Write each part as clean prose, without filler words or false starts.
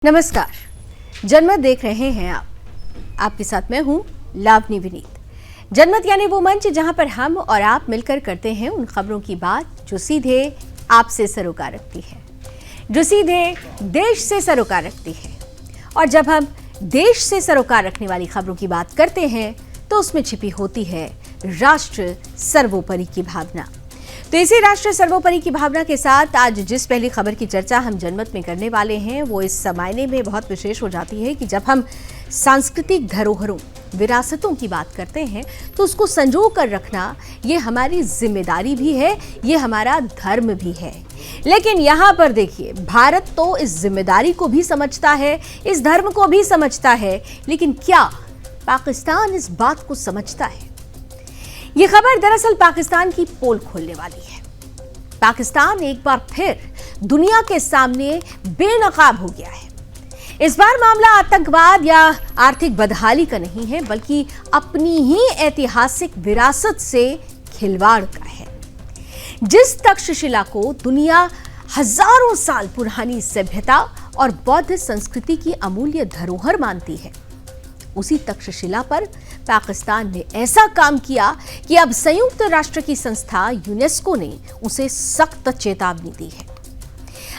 नमस्कार, जनमत देख रहे हैं आपके साथ मैं हूं लावनी विनीत। जनमत यानी वो मंच जहां पर हम और आप मिलकर करते हैं उन खबरों की बात जो सीधे आपसे सरोकार रखती है, जो सीधे देश से सरोकार रखती है। और जब हम देश से सरोकार रखने वाली खबरों की बात करते हैं तो उसमें छिपी होती है राष्ट्र सर्वोपरि की भावना। तो इसी राष्ट्र सर्वोपरि की भावना के साथ आज जिस पहली खबर की चर्चा हम जनमत में करने वाले हैं वो इस मायने में बहुत विशेष हो जाती है कि जब हम सांस्कृतिक धरोहरों, विरासतों की बात करते हैं तो उसको संजो कर रखना ये हमारी जिम्मेदारी भी है, ये हमारा धर्म भी है। लेकिन यहाँ पर देखिए, भारत तो इस जिम्मेदारी को भी समझता है, इस धर्म को भी समझता है, लेकिन क्या पाकिस्तान इस बात को समझता है? ये खबर दरअसल पाकिस्तान की पोल खोलने वाली है। पाकिस्तान एक बार फिर दुनिया के सामने बेनकाब हो गया है। इस बार मामला आतंकवाद या आर्थिक बदहाली का नहीं है, बल्कि अपनी ही ऐतिहासिक विरासत से खिलवाड़ का है। जिस तक्षशिला को दुनिया हजारों साल पुरानी सभ्यता और बौद्ध संस्कृति की अमूल्य धरोहर मानती है, उसी तक्षशिला पर पाकिस्तान ने ऐसा काम किया कि अब संयुक्त राष्ट्र की संस्था यूनेस्को ने उसे सख्त चेतावनी दी है।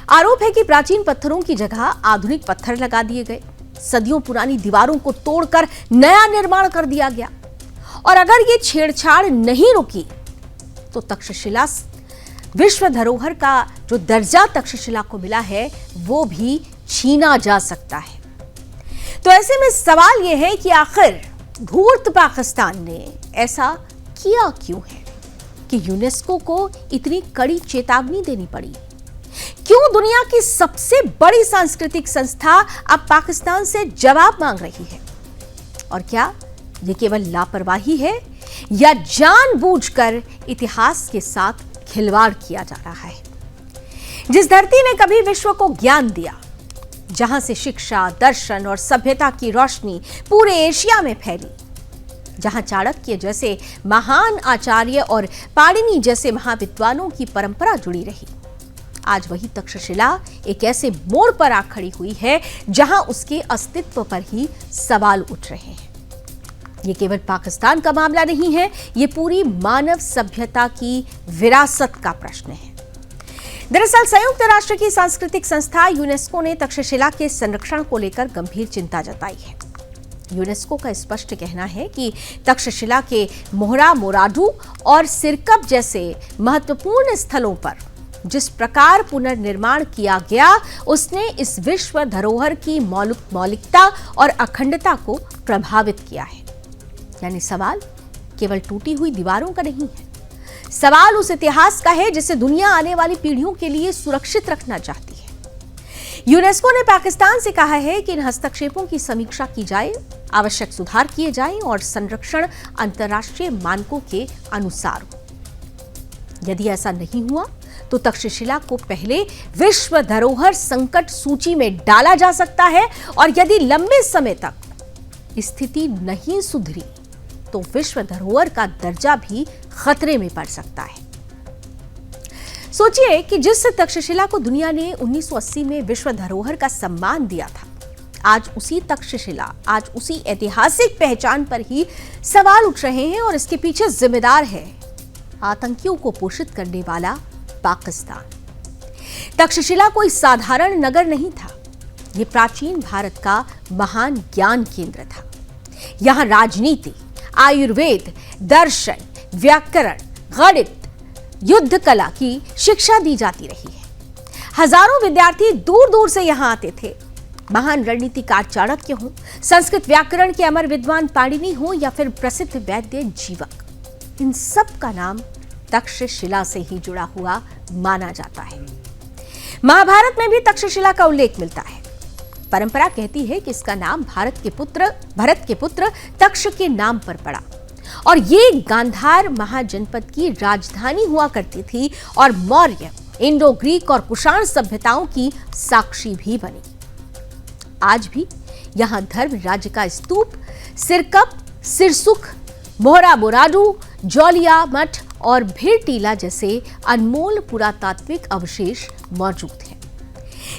आरोप है कि प्राचीन पत्थरों की जगह आधुनिक पत्थर लगा दिए गए, सदियों पुरानी दीवारों को तोड़कर नया निर्माण कर दिया गया। और अगर ये छेड़छाड़ नहीं रुकी तो तक्षशिला विश्व धरोहर का जो दर्जा तक्षशिला को मिला है वो भी छीना जा सकता है। तो ऐसे में सवाल यह है कि आखिर धूर्त पाकिस्तान ने ऐसा किया क्यों है कि यूनेस्को को इतनी कड़ी चेतावनी देनी पड़ी? क्यों दुनिया की सबसे बड़ी सांस्कृतिक संस्था अब पाकिस्तान से जवाब मांग रही है? और क्या ये केवल लापरवाही है या जानबूझकर इतिहास के साथ खिलवाड़ किया जा रहा है? जिस धरती ने कभी विश्व को ज्ञान दिया, जहां से शिक्षा, दर्शन और सभ्यता की रोशनी पूरे एशिया में फैली, जहां चाणक्य जैसे महान आचार्य और पाणिनि जैसे महाविद्वानों की परंपरा जुड़ी रही, आज वही तक्षशिला एक ऐसे मोड़ पर आ खड़ी हुई है जहां उसके अस्तित्व पर ही सवाल उठ रहे हैं। ये केवल पाकिस्तान का मामला नहीं है, ये पूरी मानव सभ्यता की विरासत का प्रश्न है। दरअसल संयुक्त राष्ट्र की सांस्कृतिक संस्था यूनेस्को ने तक्षशिला के संरक्षण को लेकर गंभीर चिंता जताई है। यूनेस्को का स्पष्ट कहना है कि तक्षशिला के मोहरा मोराडू और सिरकप जैसे महत्वपूर्ण स्थलों पर जिस प्रकार पुनर्निर्माण किया गया, उसने इस विश्व धरोहर की मौलिकता और अखंडता को प्रभावित किया है। यानी सवाल केवल टूटी हुई दीवारों का नहीं है, सवाल उस इतिहास का है जिसे दुनिया आने वाली पीढ़ियों के लिए सुरक्षित रखना चाहती है। यूनेस्को ने पाकिस्तान से कहा है कि इन हस्तक्षेपों की समीक्षा की जाए, आवश्यक सुधार किए जाएं और संरक्षण अंतर्राष्ट्रीय मानकों के अनुसार हो। यदि ऐसा नहीं हुआ तो तक्षशिला को पहले विश्व धरोहर संकट सूची में डाला जा सकता है, और यदि लंबे समय तक स्थिति नहीं सुधरी तो विश्व धरोहर का दर्जा भी खतरे में पड़ सकता है। सोचिए कि जिस तक्षशिला को दुनिया ने 1980 में विश्व धरोहर का सम्मान दिया था, आज उसी तक्षशिला, आज उसी ऐतिहासिक पहचान पर ही सवाल उठ रहे हैं, और इसके पीछे जिम्मेदार है आतंकियों को पोषित करने वाला पाकिस्तान। तक्षशिला कोई साधारण नगर नहीं था, यह प्राचीन भारत का महान ज्ञान केंद्र था। यहां राजनीति, आयुर्वेद, दर्शन, व्याकरण, गणित, युद्ध कला की शिक्षा दी जाती रही है। हजारों विद्यार्थी दूर दूर से यहां आते थे। महान रणनीतिकार चाणक्य हो, संस्कृत व्याकरण के अमर विद्वान पाणिनि हो, या फिर प्रसिद्ध वैद्य जीवक, इन सब का नाम तक्षशिला से ही जुड़ा हुआ माना जाता है। महाभारत में भी तक्षशिला का उल्लेख मिलता है। परंपरा कहती है कि इसका नाम भरत के पुत्र तक्ष के नाम पर पड़ा, और ये गांधार महाजनपद की राजधानी हुआ करती थी और मौर्य, इंडो ग्रीक और कुषाण सभ्यताओं की साक्षी भी बनी। आज भी यहां धर्म राज्य का स्तूप, सिरकप, सिरसुख, मोहरा मोराडू, जौलिया मठ और भीड़ टीला जैसे अनमोल पुरातात्विक अवशेष मौजूद हैं।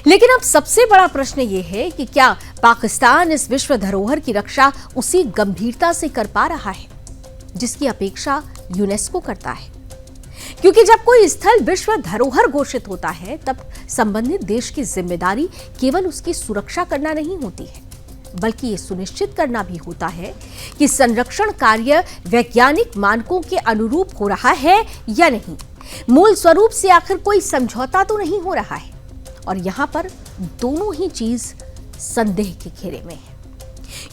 लेकिन अब सबसे बड़ा प्रश्न यह है कि क्या पाकिस्तान इस विश्व धरोहर की रक्षा उसी गंभीरता से कर पा रहा है जिसकी अपेक्षा यूनेस्को करता है? क्योंकि जब कोई स्थल विश्व धरोहर घोषित होता है तब संबंधित देश की जिम्मेदारी केवल उसकी सुरक्षा करना नहीं होती है, बल्कि ये सुनिश्चित करना भी होता है कि संरक्षण कार्य वैज्ञानिक मानकों के अनुरूप हो रहा है या नहीं, मूल स्वरूप से आखिर कोई समझौता तो नहीं हो रहा है। और यहां पर दोनों ही चीज संदेह के घेरे में है।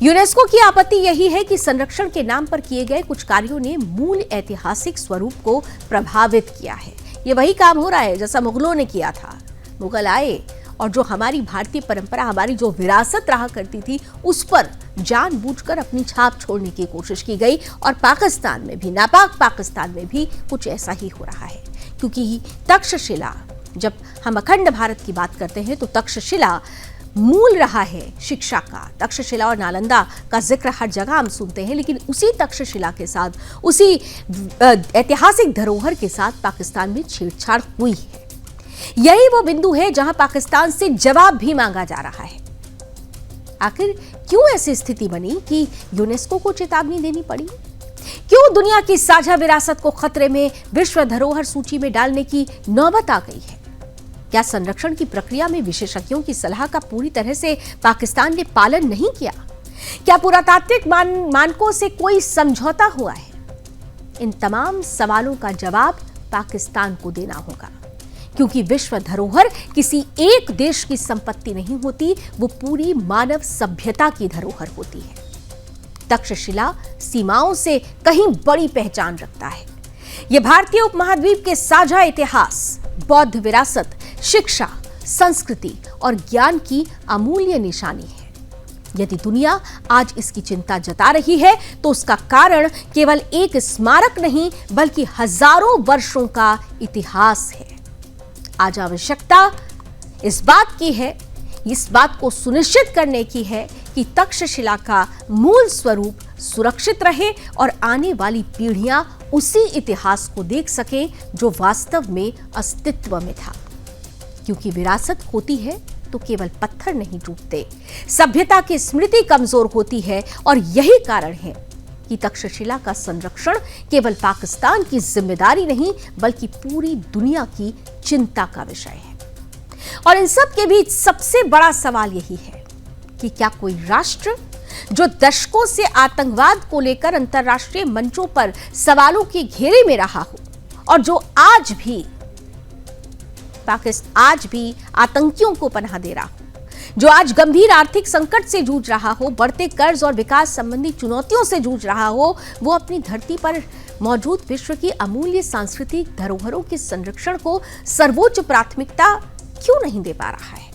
यूनेस्को की आपत्ति यही है कि संरक्षण के नाम पर किए गए कुछ कार्यों ने मूल ऐतिहासिक स्वरूप को प्रभावित किया है। ये वही काम हो रहा है जैसा मुगलों ने किया था। मुगल आए और जो हमारी भारतीय परंपरा, हमारी जो विरासत रहा करती थी, उस पर जानबूझकर अपनी छाप छोड़ने की कोशिश की गई। और पाकिस्तान में भी, नापाक पाकिस्तान में भी कुछ ऐसा ही हो रहा है। क्योंकि तक्षशिला, जब हम अखंड भारत की बात करते हैं तो तक्षशिला मूल रहा है शिक्षा का। तक्षशिला और नालंदा का जिक्र हर जगह हम सुनते हैं, लेकिन उसी तक्षशिला के साथ, उसी ऐतिहासिक धरोहर के साथ पाकिस्तान में छेड़छाड़ हुई है। यही वो बिंदु है जहां पाकिस्तान से जवाब भी मांगा जा रहा है। आखिर क्यों ऐसी स्थिति बनी कि यूनेस्को को चेतावनी देनी पड़ी? क्यों दुनिया की साझा विरासत को खतरे में विश्व धरोहर सूची में डालने की नौबत आ गई है? क्या संरक्षण की प्रक्रिया में विशेषज्ञों की सलाह का पूरी तरह से पाकिस्तान ने पालन नहीं किया? क्या पुरातात्विक मानकों से कोई समझौता हुआ है? इन तमाम सवालों का जवाब पाकिस्तान को देना होगा, क्योंकि विश्व धरोहर किसी एक देश की संपत्ति नहीं होती, वो पूरी मानव सभ्यता की धरोहर होती है। तक्षशिला सीमाओं से कहीं बड़ी पहचान रखता है। यह भारतीय उपमहाद्वीप के साझा इतिहास, बौद्ध विरासत, शिक्षा, संस्कृति और ज्ञान की अमूल्य निशानी है। यदि दुनिया आज इसकी चिंता जता रही है तो उसका कारण केवल एक स्मारक नहीं, बल्कि हजारों वर्षों का इतिहास है। आज आवश्यकता इस बात को सुनिश्चित करने की है कि तक्षशिला का मूल स्वरूप सुरक्षित रहे और आने वाली पीढ़ियां उसी इतिहास को देख सकें जो वास्तव में अस्तित्व में था। क्योंकि विरासत होती है तो केवल पत्थर नहीं टूटते, सभ्यता की स्मृति कमजोर होती है। और यही कारण है कि तक्षशिला का संरक्षण केवल पाकिस्तान की जिम्मेदारी नहीं, बल्कि पूरी दुनिया की चिंता का विषय है। और इन सब के बीच सबसे बड़ा सवाल यही है कि क्या कोई राष्ट्र जो दशकों से आतंकवाद को लेकर अंतर्राष्ट्रीय मंचों पर सवालों के घेरे में रहा हो और जो आज भी आतंकियों को पनाह दे रहा हो, जो आज गंभीर आर्थिक संकट से जूझ रहा हो, बढ़ते कर्ज और विकास संबंधी चुनौतियों से जूझ रहा हो, वो अपनी धरती पर मौजूद विश्व की अमूल्य सांस्कृतिक धरोहरों के संरक्षण को सर्वोच्च प्राथमिकता क्यों नहीं दे पा रहा है?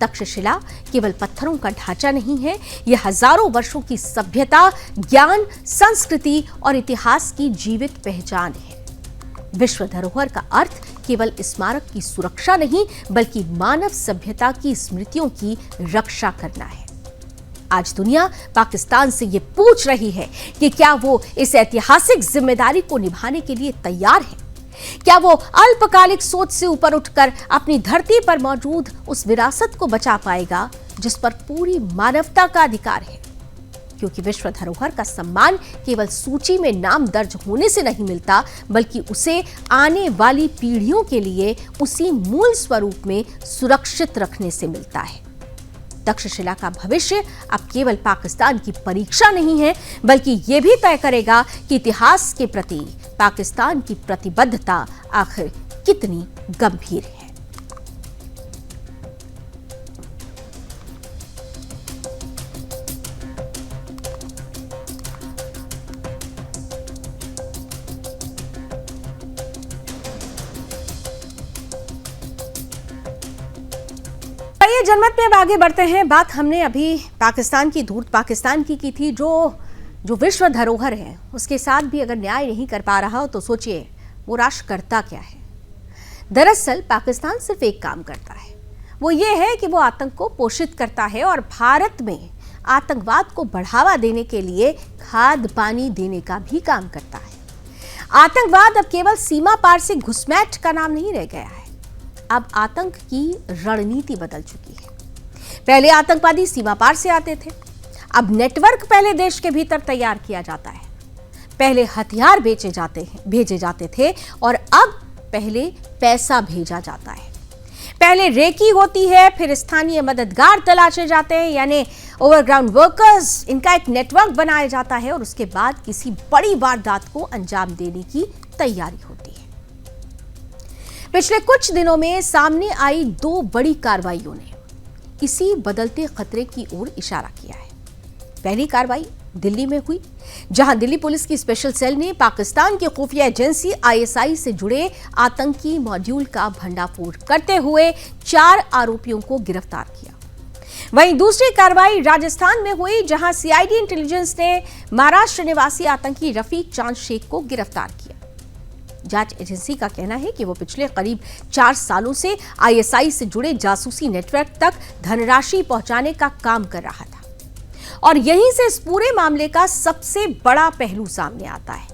तक्षशिला केवल पत्थरों का ढांचा नहीं है, यह हजारों वर्षों की सभ्यता, ज्ञान, संस्कृति और इतिहास की जीवित पहचान है। विश्व धरोहर का अर्थ केवल स्मारक की सुरक्षा नहीं, बल्कि मानव सभ्यता की स्मृतियों की रक्षा करना है। आज दुनिया पाकिस्तान से यह पूछ रही है कि क्या वो इस ऐतिहासिक जिम्मेदारी को निभाने के लिए तैयार है? क्या वो अल्पकालिक सोच से ऊपर उठकर अपनी धरती पर मौजूद उस विरासत को बचा पाएगा जिस पर पूरी मानवता का अधिकार है? क्योंकि विश्व धरोहर का सम्मान केवल सूची में नाम दर्ज होने से नहीं मिलता, बल्कि उसे आने वाली पीढ़ियों के लिए उसी मूल स्वरूप में सुरक्षित रखने से मिलता है। तक्षशिला का भविष्य अब केवल पाकिस्तान की परीक्षा नहीं है, बल्कि यह भी तय करेगा कि इतिहास के प्रति पाकिस्तान की प्रतिबद्धता आखिर कितनी गंभीर है। जनमत में अब आगे बढ़ते हैं। बात हमने अभी पाकिस्तान की धूर्त पाकिस्तान की थी, जो विश्व धरोहर है उसके साथ भी अगर न्याय नहीं कर पा रहा हो तो सोचिए वो राष्ट्र करता क्या है। दरअसल पाकिस्तान सिर्फ एक काम करता है, वो ये है कि वो आतंक को पोषित करता है और भारत में आतंकवाद को बढ़ावा देने के लिए खाद पानी देने का भी काम करता है। आतंकवाद अब केवल सीमा पार से घुसपैठ का नाम नहीं रह गया है, अब आतंक की रणनीति बदल चुकी है। पहले आतंकवादी सीमा पार से आते थे, अब नेटवर्क पहले देश के भीतर तैयार किया जाता है। पहले हथियार भेजे जाते थे और अब पहले पैसा भेजा जाता है। पहले रेकी होती है, फिर स्थानीय मददगार तलाशे जाते हैं, यानी ओवरग्राउंड वर्कर्स। इनका एक नेटवर्क बनाया जाता है और उसके बाद किसी बड़ी वारदात को अंजाम देने की तैयारी होती है। पिछले कुछ दिनों में सामने आई 2 बड़ी कार्रवाइयों ने इसी बदलते खतरे की ओर इशारा किया है। पहली कार्रवाई दिल्ली में हुई, जहां दिल्ली पुलिस की स्पेशल सेल ने पाकिस्तान की खुफिया एजेंसी आईएसआई से जुड़े आतंकी मॉड्यूल का भंडाफोड़ करते हुए 4 आरोपियों को गिरफ्तार किया। वहीं दूसरी कार्रवाई राजस्थान में हुई, जहां सीआईडी इंटेलिजेंस ने महाराष्ट्र निवासी आतंकी रफीक चांद शेख को गिरफ्तार किया। जांच एजेंसी का कहना है कि वो पिछले करीब 4 सालों से आईएसआई से जुड़े जासूसी नेटवर्क तक धनराशि पहुंचाने का काम कर रहा था और यहीं से इस पूरे मामले का सबसे बड़ा पहलू सामने आता है।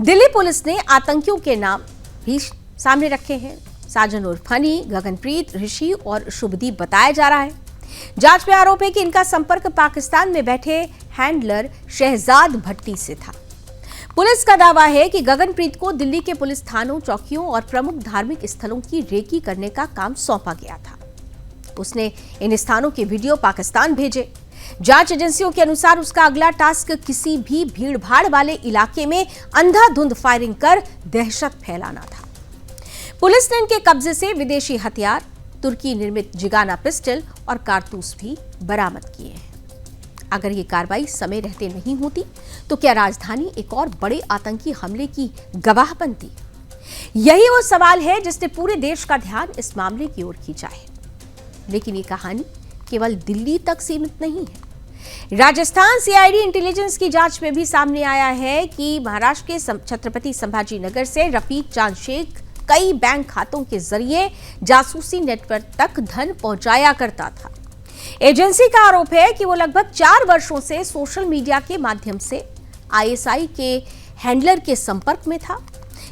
दिल्ली पुलिस ने आतंकियों के नाम भी सामने रखे हैं। साजन उर्फ हनी, गगनप्रीत, ऋषि और शुभदीप बताया जा रहा है। जांच में आरोप है कि इनका संपर्क पाकिस्तान में बैठे हैंडलर शहजाद भट्टी से था। पुलिस का दावा है कि गगनप्रीत को दिल्ली के पुलिस थानों, चौकियों और प्रमुख धार्मिक स्थलों की रेकी करने का काम सौंपा गया था। उसने इन स्थानों के वीडियो पाकिस्तान भेजे। जांच एजेंसियों के अनुसार उसका अगला टास्क किसी भी भीड़-भाड़ वाले इलाके में अंधाधुंध फायरिंग कर दहशत फैलाना था। पुलिस ने इनके कब्जे से विदेशी हथियार, तुर्की निर्मित जिगाना पिस्टल और कारतूस भी बरामद किए हैं। अगर ये कार्रवाई समय रहते नहीं होती तो क्या राजधानी एक और बड़े आतंकी हमले की गवाह बनती? यही वो सवाल है जिसने पूरे देश का ध्यान इस मामले की ओर खींचा है। लेकिन ये कहानी केवल दिल्ली तक सीमित नहीं है। राजस्थान सीआईडी इंटेलिजेंस की जांच में भी सामने आया है कि महाराष्ट्र के छत्रपति संभाजी नगर से रफीक चांद शेख कई बैंक खातों के जरिए जासूसी नेटवर्क तक धन पहुंचाया करता था। एजेंसी का आरोप है कि वो लगभग 4 वर्षों से सोशल मीडिया के माध्यम से आईएसआई के हैंडलर के संपर्क में था।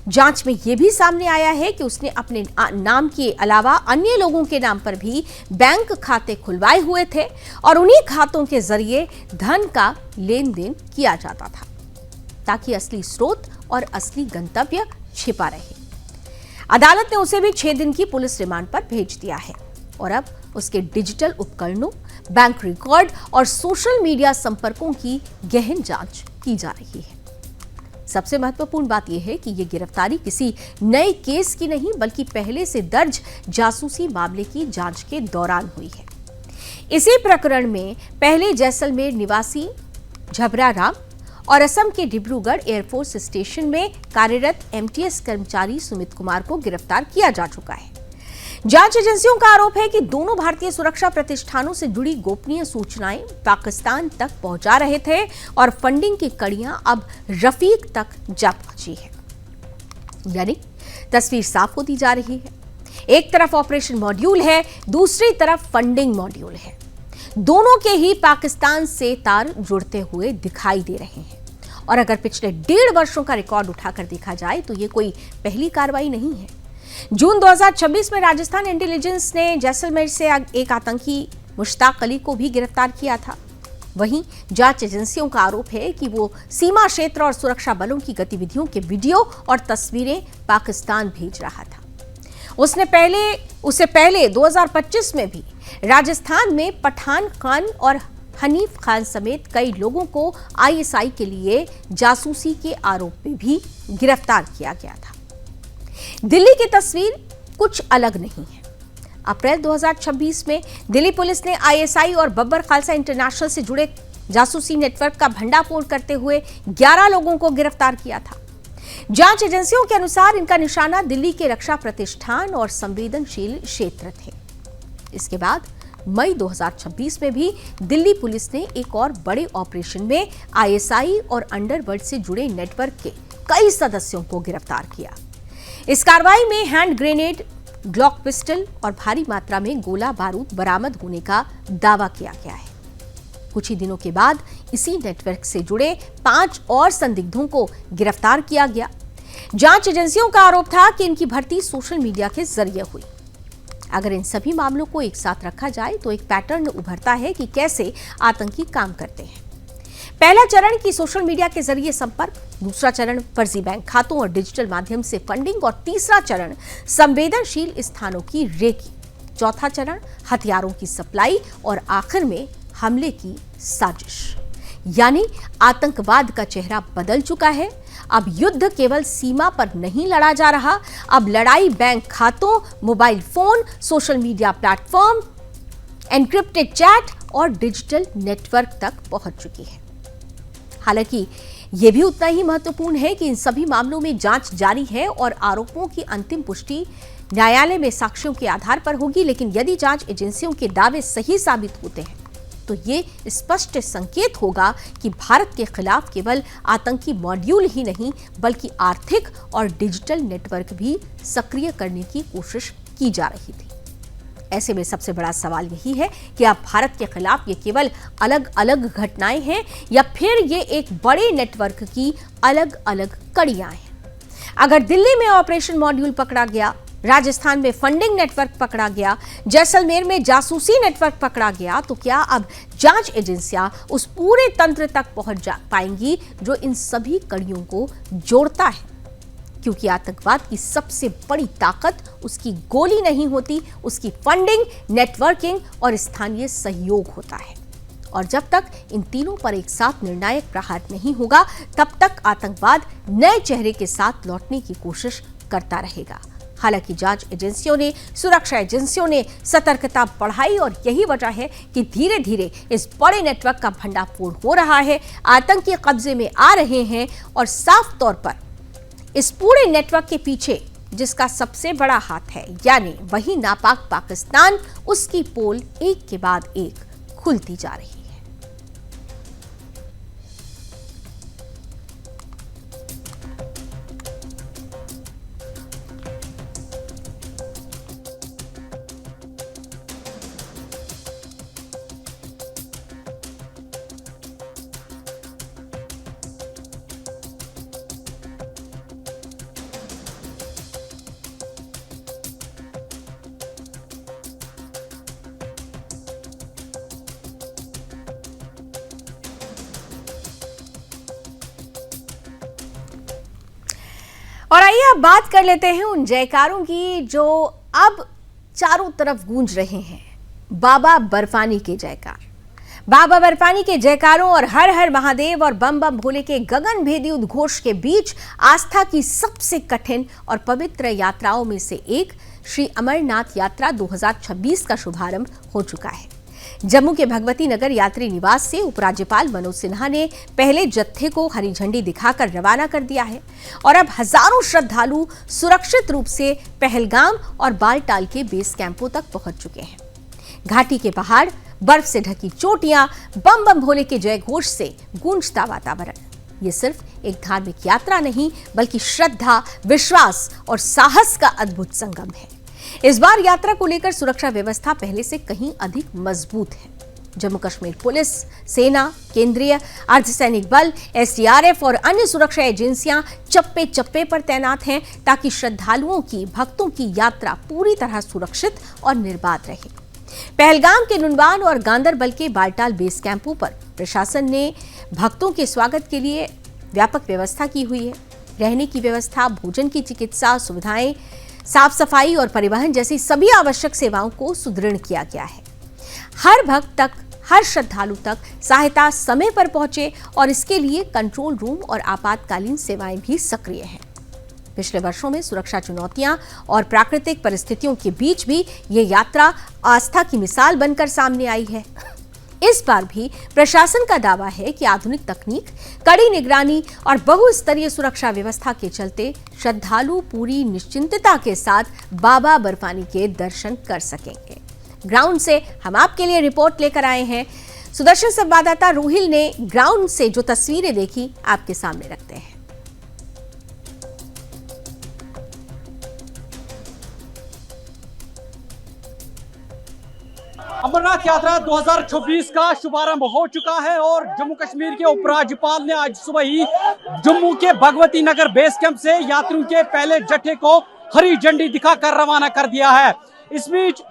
जांच में यह भी सामने आया है कि उसने अपने नाम के अलावा अन्य लोगों के नाम पर भी बैंक खाते खुलवाए हुए थे और उन्हीं खातों के जरिए धन का लेन देन किया जाता था ताकि असली स्रोत और असली गंतव्य छिपा रहे। अदालत ने उसे भी 6 दिन की पुलिस रिमांड पर भेज दिया है और अब उसके डिजिटल उपकरणों, बैंक रिकॉर्ड और सोशल मीडिया संपर्कों की गहन जांच की जा रही है। सबसे महत्वपूर्ण बात यह है कि यह गिरफ्तारी किसी नए केस की नहीं बल्कि पहले से दर्ज जासूसी मामले की जांच के दौरान हुई है। इसी प्रकरण में पहले जैसलमेर निवासी झबरा राम और असम के डिब्रूगढ़ एयरफोर्स स्टेशन में कार्यरत एमटीएस कर्मचारी सुमित कुमार को गिरफ्तार किया जा चुका है। जांच एजेंसियों का आरोप है कि दोनों भारतीय सुरक्षा प्रतिष्ठानों से जुड़ी गोपनीय सूचनाएं पाकिस्तान तक पहुंचा रहे थे और फंडिंग की कड़ियां अब रफीक तक जा पहुंची है। यानी तस्वीर साफ होती जा रही है। एक तरफ ऑपरेशन मॉड्यूल है, दूसरी तरफ फंडिंग मॉड्यूल है। दोनों के ही पाकिस्तान से तार जुड़ते हुए दिखाई दे रहे हैं और अगर पिछले 1.5 वर्षों का रिकॉर्ड उठाकर देखा जाए तो ये कोई पहली कार्रवाई नहीं है। जून 2026 में राजस्थान इंटेलिजेंस ने जैसलमेर से एक आतंकी मुश्ताक अली को भी गिरफ्तार किया था। वहीं जांच एजेंसियों का आरोप है कि वो सीमा क्षेत्र और सुरक्षा बलों की गतिविधियों के वीडियो और तस्वीरें पाकिस्तान भेज रहा था। उससे पहले 2025 में भी राजस्थान में पठान खान और हनीफ खान समेत कई लोगों को आईएसआई के लिए जासूसी के आरोप में भी गिरफ्तार किया गया था। दिल्ली की तस्वीर कुछ अलग नहीं है। अप्रैल 2026 में दिल्ली पुलिस ने आईएसआई और बब्बर खालसा इंटरनेशनल से जुड़े जासूसी नेटवर्क का भंडाफोड़ करते हुए 11 लोगों को गिरफ्तार किया था। जांच एजेंसियों के अनुसार इनका निशाना दिल्ली के रक्षा प्रतिष्ठान और संवेदनशील क्षेत्र थे। इसके बाद मई 2026 में भी दिल्ली पुलिस ने एक और बड़े ऑपरेशन में आईएसआई और अंडरवर्ल्ड से जुड़े नेटवर्क के कई सदस्यों को गिरफ्तार किया। इस कार्रवाई में हैंड ग्रेनेड, ग्लॉक पिस्टल और भारी मात्रा में गोला बारूद बरामद होने का दावा किया गया है। कुछ ही दिनों के बाद इसी नेटवर्क से जुड़े 5 और संदिग्धों को गिरफ्तार किया गया। जांच एजेंसियों का आरोप था कि इनकी भर्ती सोशल मीडिया के जरिए हुई। अगर इन सभी मामलों को एक साथ रखा जाए तो एक पैटर्न उभरता है कि कैसे आतंकी काम करते हैं। पहला चरण की सोशल मीडिया के जरिए संपर्क, दूसरा चरण फर्जी बैंक खातों और डिजिटल माध्यम से फंडिंग और तीसरा चरण संवेदनशील स्थानों की रेकी, चौथा चरण हथियारों की सप्लाई और आखिर में हमले की साजिश। यानी आतंकवाद का चेहरा बदल चुका है। अब युद्ध केवल सीमा पर नहीं लड़ा जा रहा, अब लड़ाई बैंक खातों, mobile phone, social media platform, encrypted chat और डिजिटल नेटवर्क तक पहुंच चुकी है। हालांकि यह भी उतना ही महत्वपूर्ण है कि इन सभी मामलों में जांच जारी है और आरोपों की अंतिम पुष्टि न्यायालय में साक्ष्यों के आधार पर होगी। लेकिन यदि जांच एजेंसियों के दावे सही साबित होते हैं तो ये स्पष्ट संकेत होगा कि भारत के खिलाफ केवल आतंकी मॉड्यूल ही नहीं बल्कि आर्थिक और डिजिटल नेटवर्क भी सक्रिय करने की कोशिश की जा रही थी। ऐसे में सबसे बड़ा सवाल यही है कि अब भारत के खिलाफ ये केवल अलग अलग घटनाएं हैं या फिर ये एक बड़े नेटवर्क की अलग अलग कड़ियां हैं। अगर दिल्ली में ऑपरेशन मॉड्यूल पकड़ा गया, राजस्थान में फंडिंग नेटवर्क पकड़ा गया, जैसलमेर में जासूसी नेटवर्क पकड़ा गया, तो क्या अब जांच एजेंसियां उस पूरे तंत्र तक पहुंच जा पाएंगी जो इन सभी कड़ियों को जोड़ता है? क्योंकि आतंकवाद की सबसे बड़ी ताकत उसकी गोली नहीं होती, उसकी फंडिंग, नेटवर्किंग और स्थानीय सहयोग होता है। और जब तक इन तीनों पर एक साथ निर्णायक प्रहार नहीं होगा, तब तक आतंकवाद नए चेहरे के साथ लौटने की कोशिश करता रहेगा। हालांकि जांच एजेंसियों ने, सुरक्षा एजेंसियों ने सतर्कता बढ़ाई और यही वजह है कि धीरे धीरे इस बड़े नेटवर्क का भंडाफोड़ हो रहा है, आतंकी कब्जे में आ रहे हैं और साफ तौर पर इस पूरे नेटवर्क के पीछे जिसका सबसे बड़ा हाथ है, यानी वही नापाक पाकिस्तान, उसकी पोल एक के बाद एक खुलती जा रही है। और आइए अब बात कर लेते हैं उन जयकारों की जो अब चारों तरफ गूंज रहे हैं। बाबा बर्फानी के जयकार, बाबा बर्फानी के जयकारों और हर हर महादेव और बम बम भोले के गगनभेदी उद्घोष के बीच आस्था की सबसे कठिन और पवित्र यात्राओं में से एक श्री अमरनाथ यात्रा 2026 का शुभारंभ हो चुका है। जम्मू के भगवती नगर यात्री निवास से उपराज्यपाल मनोज सिन्हा ने पहले जत्थे को हरी झंडी दिखाकर रवाना कर दिया है और अब हजारों श्रद्धालु सुरक्षित रूप से पहलगाम और बालटाल के बेस कैंपों तक पहुंच चुके हैं। घाटी के पहाड़, बर्फ से ढकी चोटियां, बम बम भोले के जय घोष से गूंजता वातावरण, ये सिर्फ एक धार्मिक यात्रा नहीं बल्कि श्रद्धा, विश्वास और साहस का अद्भुत संगम है। इस बार यात्रा को लेकर सुरक्षा व्यवस्था पहले से कहीं अधिक मजबूत है। जम्मू कश्मीर पुलिस, सेना, केंद्रीय अर्धसैनिक बल, एसडीआरएफ और अन्य सुरक्षा एजेंसियां चप्पे चप्पे पर तैनात हैं ताकि श्रद्धालुओं की, भक्तों की यात्रा पूरी तरह सुरक्षित और निर्बाध रहे। पहलगाम के नुनवान और गांदरबल के बालटाल बेस कैंपों पर प्रशासन ने भक्तों के स्वागत के लिए व्यापक व्यवस्था की हुई है। रहने की व्यवस्था, भोजन की चिकित्सा सुविधाएं, साफ सफाई और परिवहन जैसी सभी आवश्यक सेवाओं को सुदृढ़ किया गया है। हर भक्त तक, हर श्रद्धालु तक सहायता समय पर पहुंचे और इसके लिए कंट्रोल रूम और आपातकालीन सेवाएं भी सक्रिय हैं। पिछले वर्षों में सुरक्षा चुनौतियां और प्राकृतिक परिस्थितियों के बीच भी ये यात्रा आस्था की मिसाल बनकर सामने आई है। इस बार भी प्रशासन का दावा है कि आधुनिक तकनीक, कड़ी निगरानी और बहुस्तरीय सुरक्षा व्यवस्था के चलते श्रद्धालु पूरी निश्चिंतता के साथ बाबा बर्फानी के दर्शन कर सकेंगे। ग्राउंड से हम आपके लिए रिपोर्ट लेकर आए हैं। सुदर्शन संवाददाता रोहिल ने ग्राउंड से जो तस्वीरें देखी आपके सामने रखते हैं। अमरनाथ यात्रा 2026 का शुभारंभ हो चुका है और जम्मू कश्मीर के उपराज्यपाल ने आज सुबह ही जम्मू के भगवती नगर बेस कैंप से यात्रियों के पहले जत्थे को हरी झंडी दिखाकर रवाना कर दिया है। इस बीच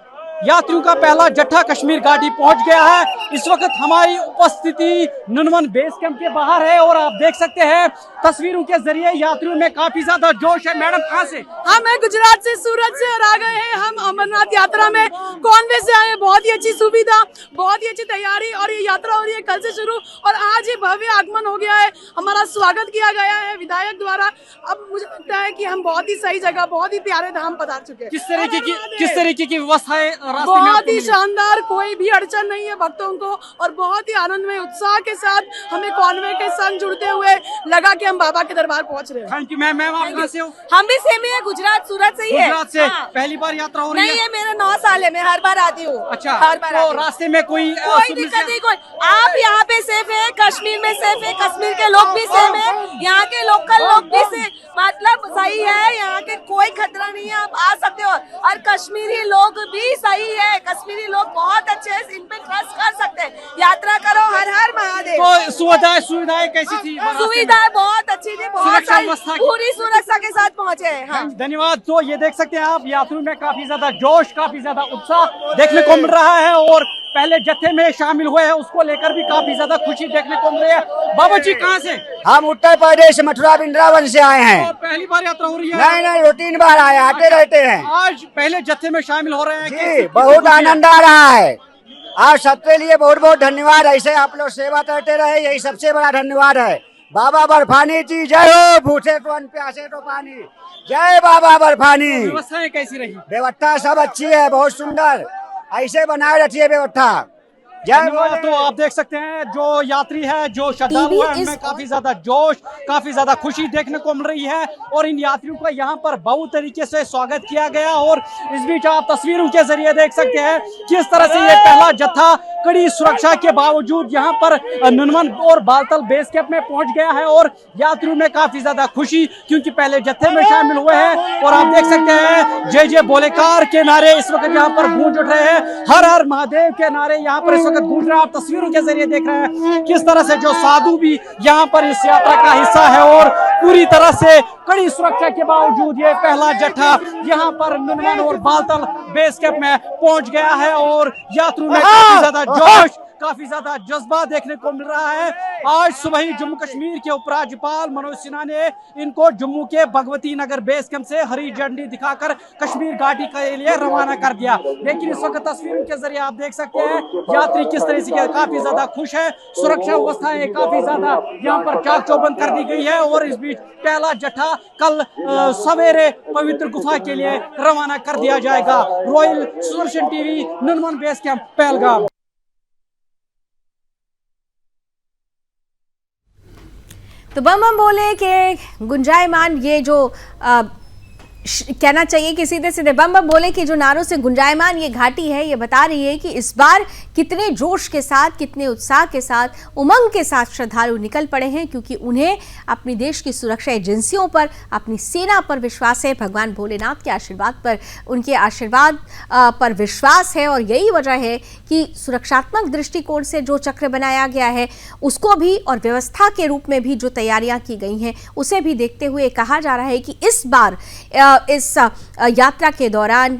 यात्रियों का पहला जत्था कश्मीर घाटी पहुंच गया है। इस वक्त हमारी उपस्थिति नुनवन बेस कैंप के बाहर है और आप देख सकते हैं तस्वीरों के जरिए यात्रियों में काफी ज्यादा जोश है। मैडम कहाँ से? हम है गुजरात से, सूरत से और आ गए हैं हम अमरनाथ यात्रा में। कॉन्वे से आए, बहुत ही अच्छी सुविधा, बहुत ही अच्छी तैयारी और ये यात्रा हो रही है कल से शुरू और आज ये भव्य आगमन हो गया है। हमारा स्वागत किया गया है विधायक द्वारा। अब मुझे लगता है कि हम बहुत ही सही जगह, बहुत ही प्यारे धाम पधार चुके हैं। किस तरीके की व्यवस्थाएं रास्ते में बहुत आपको ही मिली? शानदार, कोई भी अड़चन नहीं है भक्तों को और बहुत ही आनंदमय उत्साह के साथ हमें कॉन्वे के संग जुड़ते हुए लगा कि हम बाबा के दरबार पहुंच रहे हैं। Thank you ma'am. आप कहाँ से हो? हम भी सेम ही है, गुजरात, सूरत से ही है। गुजरात से हाँ। पहली बार यात्रा हो रही नहीं, है? ये मेरे 9 साल है, मैं हर बार आती हूँ। अच्छा, हर बार तो रास्ते में कोई दिक्कत नहीं, कोई। आप यहाँ पे सेफ है, कश्मीर में सेफ है, कश्मीर के लोग भी सेफ है, यहाँ के लोकल लोग भी सेफ, मतलब सही है, यहाँ के कोई खतरा नहीं है, आप आ सकते हो। और कश्मीरी लोग भी सही है, कश्मीरी लोग बहुत अच्छे हैं, इन पे ट्रस्ट कर सकते हैं। यात्रा करो, हर हर महादेव। तो सुविधाएं कैसी थी? सुविधा बहुत अच्छी थी, बहुत सुरक्षा सारी, व्यवस्था पूरी सुरक्षा के साथ पहुँचे हैं। हाँ। धन्यवाद। तो ये देख सकते हैं आप यात्रियों में काफी ज्यादा जोश, काफी ज्यादा उत्साह देखने को मिल रहा है और पहले जत्थे में शामिल हुए हैं उसको लेकर भी काफी ज्यादा खुशी देखने को मिल रही है। बाबा जी कहाँ से? हम उत्तर प्रदेश मथुरा वृंदावन से आए हैं। और पहली बार यात्रा हो रही है? नहीं, 2-3 बार आए, आते रहते हैं। आज पहले जत्थे में शामिल हो रहे हैं जी, बहुत आनंद आ रहा है। आप सबके लिए बहुत बहुत धन्यवाद। ऐसे आप लोग सेवा करते रहे, यही सबसे बड़ा धन्यवाद है। बाबा बर्फानी जी जय हो। भूखे तो अन्न, प्यासे तो पानी। जय बाबा बर्फानी। व्यवस्थाएं कैसी रही? व्यवस्था सब अच्छी है, बहुत सुंदर। ऐसे बनाए रखिए व्यवस्था। धन्यवाद। तो आप देख सकते हैं जो यात्री है, जो श्रद्धालु है, उनमें काफी ज्यादा जोश, काफी ज्यादा खुशी देखने को मिल रही है और इन यात्रियों का यहाँ पर बहुत तरीके से स्वागत किया गया। और इस बीच आप तस्वीरों के जरिए देख सकते हैं किस तरह से ये पहला जत्था कड़ी सुरक्षा के बावजूद यहाँ पर नुनवन और बालतल बेस कैंप में पहुंच गया है और यात्रियों में काफी ज्यादा खुशी, क्योंकि पहले जत्थे में शामिल हुए हैं। और आप देख सकते हैं जय जय बोलेकार के नारे इस वक्त यहाँ पर गूंज उठ रहे हैं, हर हर महादेव के नारे यहाँ पर इस वक्त गूंज रहे हैं। आप तस्वीरों के जरिए देख रहे हैं किस तरह से जो साधु भी यहाँ पर इस यात्रा का हिस्सा है और पूरी तरह से कड़ी सुरक्षा के बावजूद ये पहला जत्था यहाँ पर नुनवन और बालतल बेस कैंप में पहुंच गया है और यात्रियों में काफी ज्यादा जोश, काफी ज्यादा जज्बा देखने को मिल रहा है। आज सुबह ही जम्मू कश्मीर के उपराज्यपाल मनोज सिन्हा ने इनको जम्मू के भगवती नगर बेस कैंप से हरी झंडी दिखाकर कश्मीर घाटी के लिए रवाना कर दिया। लेकिन इस वक्त तस्वीरों के जरिए आप देख सकते हैं यात्री किस तरह से काफी ज्यादा खुश है। सुरक्षा व्यवस्थाएं काफी ज्यादा यहाँ पर चाक चौबंद कर दी गई है और इस बीच पहला जत्था कल सवेरे पवित्र गुफा के लिए रवाना कर दिया जाएगा। Royal Sudarshan TV, Nunwan base camp, Pahalgam. तो बम बम बोले कि गुंजायमान ये जो कहना चाहिए कि सीधे सीधे बम बम बोले कि जो नारों से गुंजायमान ये घाटी है, ये बता रही है कि इस बार कितने जोश के साथ, कितने उत्साह के साथ, उमंग के साथ श्रद्धालु निकल पड़े हैं, क्योंकि उन्हें अपनी देश की सुरक्षा एजेंसियों पर, अपनी सेना पर विश्वास है, भगवान भोलेनाथ के आशीर्वाद पर, उनके आशीर्वाद पर विश्वास है। और यही वजह है कि सुरक्षात्मक दृष्टिकोण से जो चक्र बनाया गया है उसको भी और व्यवस्था के रूप में भी जो तैयारियां की गई हैं उसे भी देखते हुए कहा जा रहा है कि इस बार इस यात्रा के दौरान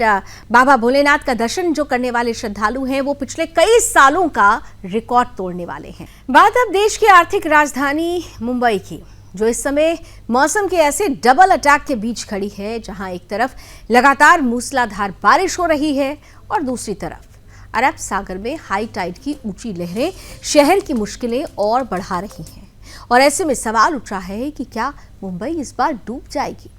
बाबा भोलेनाथ का दर्शन जो करने वाले श्रद्धालु हैं वो पिछले कई सालों का रिकॉर्ड तोड़ने वाले हैं। बात अब देश की आर्थिक राजधानी मुंबई की, जो इस समय मौसम के ऐसे डबल अटैक के बीच खड़ी है, जहां एक तरफ लगातार मूसलाधार बारिश हो रही है और दूसरी तरफ अरब सागर में हाई टाइड की ऊंची लहरें शहर की मुश्किलें और बढ़ा रही हैं। और ऐसे में सवाल उठ रहा है कि क्या मुंबई इस बार डूब जाएगी?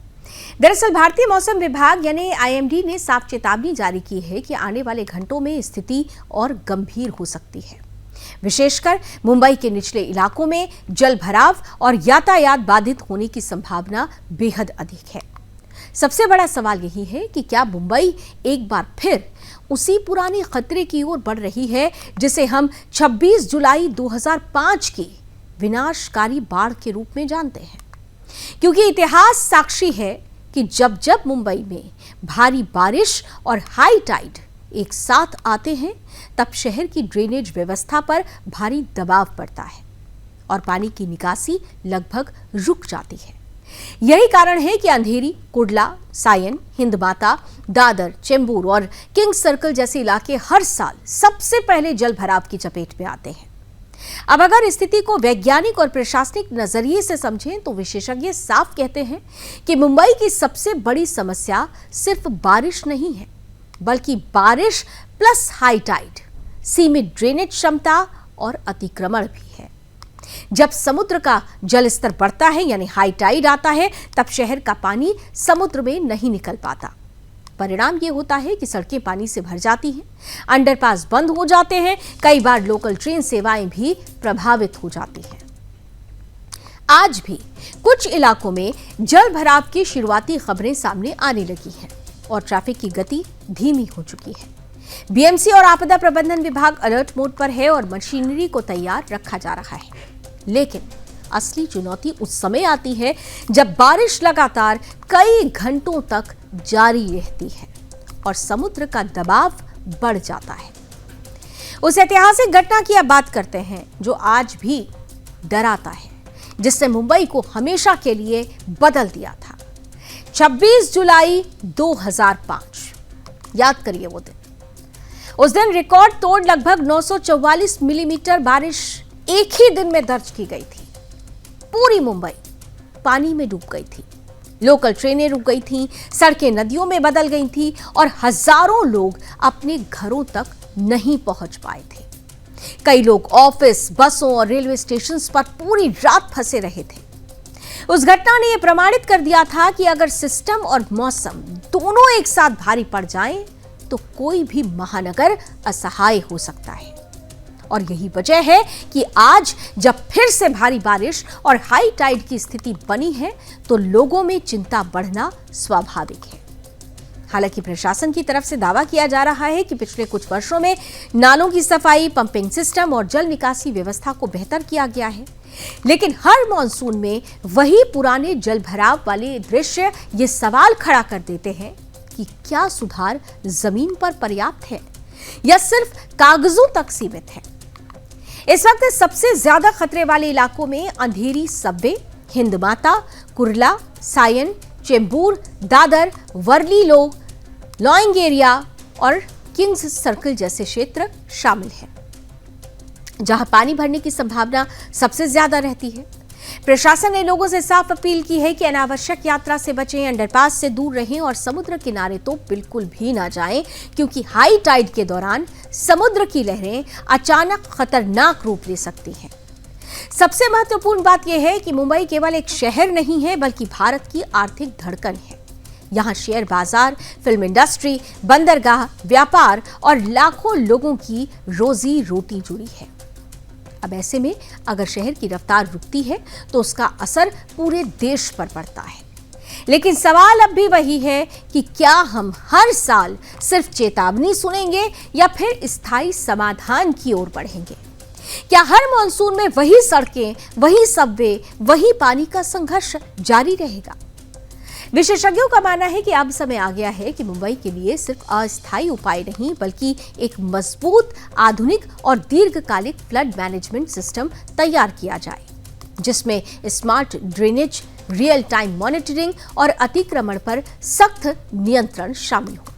दरअसल भारतीय मौसम विभाग यानी आईएमडी ने साफ चेतावनी जारी की है कि आने वाले घंटों में स्थिति और गंभीर हो सकती है। विशेषकर मुंबई के निचले इलाकों में जल भराव और यातायात बाधित होने की संभावना बेहद अधिक है। सबसे बड़ा सवाल यही है कि क्या मुंबई एक बार फिर उसी पुरानी खतरे की ओर बढ़ रही है जिसे हम 26 जुलाई 2005 की विनाशकारी बाढ़ के रूप में जानते हैं। क्योंकि इतिहास साक्षी है कि जब जब मुंबई में भारी बारिश और हाई टाइड एक साथ आते हैं तब शहर की ड्रेनेज व्यवस्था पर भारी दबाव पड़ता है और पानी की निकासी लगभग रुक जाती है। यही कारण है कि अंधेरी, कुर्ला, सायन, हिंदमाता, दादर, चेंबूर और किंग सर्कल जैसे इलाके हर साल सबसे पहले जल भराव की चपेट में आते हैं। अब अगर स्थिति को वैज्ञानिक और प्रशासनिक नजरिए से समझें तो विशेषज्ञ साफ कहते हैं कि मुंबई की सबसे बड़ी समस्या सिर्फ बारिश नहीं है, बल्कि बारिश प्लस हाई टाइड, सीमित ड्रेनेज क्षमता और अतिक्रमण भी है। जब समुद्र का जल स्तर बढ़ता है यानी हाई टाइड आता है, तब शहर का पानी समुद्र में नहीं निकल पाता। परिणाम ये होता है कि सड़कें पानी से भर जाती हैं, अंडरपास बंद हो जाते हैं, कई बार लोकल ट्रेन सेवाएं भी प्रभावित हो जाती हैं। आज भी कुछ इलाकों में जल भराव की शुरुआती खबरें सामने आने लगी हैं और ट्रैफिक की गति धीमी हो चुकी है। बीएमसी और आपदा प्रबंधन विभाग अलर्ट मोड पर है और मशीनरी को तैयार रखा जा रहा है। लेकिन असली चुनौती उस समय आती है जब बारिश लगातार कई घंटों तक जारी रहती है और समुद्र का दबाव बढ़ जाता है। उस ऐतिहासिक घटना की अब बात करते हैं जो आज भी डराता है, जिसने मुंबई को हमेशा के लिए बदल दिया था। 26 जुलाई 2005, याद करिए वो दिन। उस दिन रिकॉर्ड तोड़ लगभग 944 मिलीमीटर बारिश एक ही दिन में दर्ज की गई थी। पूरी मुंबई पानी में डूब गई थी, लोकल ट्रेनें रुक गई थीं, सड़कें नदियों में बदल गई थीं और हजारों लोग अपने घरों तक नहीं पहुंच पाए थे। कई लोग ऑफिस, बसों और रेलवे स्टेशन पर पूरी रात फंसे रहे थे। उस घटना ने यह प्रमाणित कर दिया था कि अगर सिस्टम और मौसम दोनों एक साथ भारी पड़ जाएं, तो कोई भी महानगर असहाय हो सकता है। और यही वजह है कि आज जब फिर से भारी बारिश और हाई टाइड की स्थिति बनी है, तो लोगों में चिंता बढ़ना स्वाभाविक है। हालांकि प्रशासन की तरफ से दावा किया जा रहा है कि पिछले कुछ वर्षों में नालों की सफाई, पंपिंग सिस्टम और जल निकासी व्यवस्था को बेहतर किया गया है। लेकिन हर मॉनसून में वही पुराने जल भराव वाले दृश्य ये सवाल खड़ा कर देते हैं कि क्या सुधार जमीन पर पर्याप्त है या सिर्फ कागजों तक सीमित है। इस वक्त सबसे ज्यादा खतरे वाले इलाकों में अंधेरी सबवे, हिंदमाता, कुर्ला, सायन, चेंबूर, दादर, वर्ली लो, लॉइंग एरिया और किंग्स सर्कल जैसे क्षेत्र शामिल हैं, जहां पानी भरने की संभावना सबसे ज्यादा रहती है। प्रशासन ने लोगों से साफ अपील की है कि अनावश्यक यात्रा से बचें, अंडरपास से दूर रहें और समुद्र किनारे तो बिल्कुल भी ना जाएं, क्योंकि हाई टाइड के दौरान समुद्र की लहरें अचानक खतरनाक रूप ले सकती हैं। सबसे महत्वपूर्ण बात यह है कि मुंबई केवल एक शहर नहीं है, बल्कि भारत की आर्थिक धड़कन है। यहाँ शेयर बाजार, फिल्म इंडस्ट्री, बंदरगाह, व्यापार और लाखों लोगों की रोजी रोटी जुड़ी है। अब ऐसे में अगर शहर की रफ्तार रुकती है तो उसका असर पूरे देश पर पड़ता है। लेकिन सवाल अब भी वही है कि क्या हम हर साल सिर्फ चेतावनी सुनेंगे या फिर स्थायी समाधान की ओर बढ़ेंगे? क्या हर मॉनसून में वही सड़कें, वही सबवे, वही पानी का संघर्ष जारी रहेगा? विशेषज्ञों का मानना है कि अब समय आ गया है कि मुंबई के लिए सिर्फ अस्थायी उपाय नहीं, बल्कि एक मजबूत, आधुनिक और दीर्घकालिक फ्लड मैनेजमेंट सिस्टम तैयार किया जाए, जिसमें smart drainage, real time monitoring और अतिक्रमण पर सख्त नियंत्रण शामिल हो।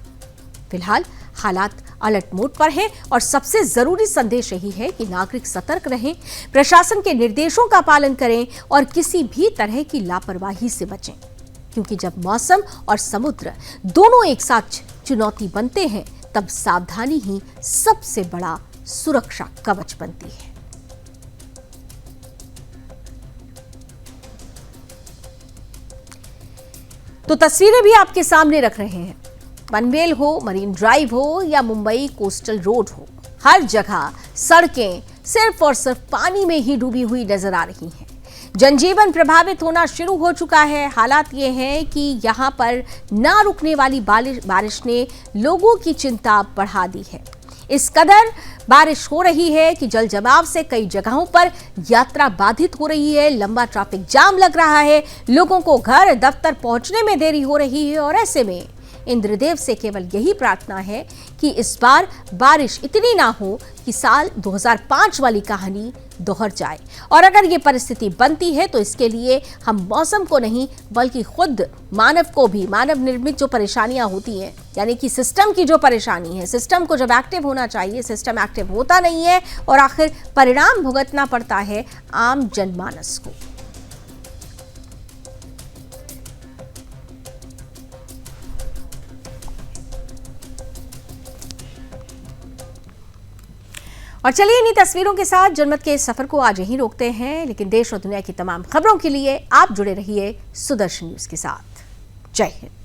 फिलहाल हालात अलर्ट मोड पर हैं और सबसे जरूरी संदेश यही है कि नागरिक सतर्क रहें, प्रशासन के निर्देशों का पालन करें और किसी भी तरह की लापरवाही से बचें, क्योंकि जब मौसम और समुद्र दोनों एक साथ चुनौती बनते हैं, तब सावधानी ही सबसे बड़ा सुरक्षा कवच बनती है। तो तस्वीरें भी आपके सामने रख रहे हैं। पनवेल हो, मरीन ड्राइव हो या मुंबई कोस्टल रोड हो, हर जगह सड़कें सिर्फ और सिर्फ पानी में ही डूबी हुई नजर आ रही हैं। जनजीवन प्रभावित होना शुरू हो चुका है। हालात ये हैं कि यहाँ पर ना रुकने वाली बारिश ने लोगों की चिंता बढ़ा दी है। इस कदर बारिश हो रही है कि जल जमाव से कई जगहों पर यात्रा बाधित हो रही है, लंबा ट्रैफिक जाम लग रहा है, लोगों को घर दफ्तर पहुंचने में देरी हो रही है और ऐसे में इंद्रदेव से केवल यही प्रार्थना है कि इस बार बारिश इतनी ना हो कि साल 2005 वाली कहानी दोहर जाए। और अगर ये परिस्थिति बनती है तो इसके लिए हम मौसम को नहीं बल्कि खुद मानव को भी, मानव निर्मित जो परेशानियां होती हैं, यानी कि सिस्टम की जो परेशानी है, सिस्टम को जब एक्टिव होना चाहिए सिस्टम एक्टिव होता नहीं है और आखिर परिणाम भुगतना पड़ता है आम जनमानस को। और चलिए इन्हीं तस्वीरों के साथ जनमत के इस सफर को आज यहीं रोकते हैं, लेकिन देश और दुनिया की तमाम खबरों के लिए आप जुड़े रहिए सुदर्शन न्यूज के साथ। जय हिंद।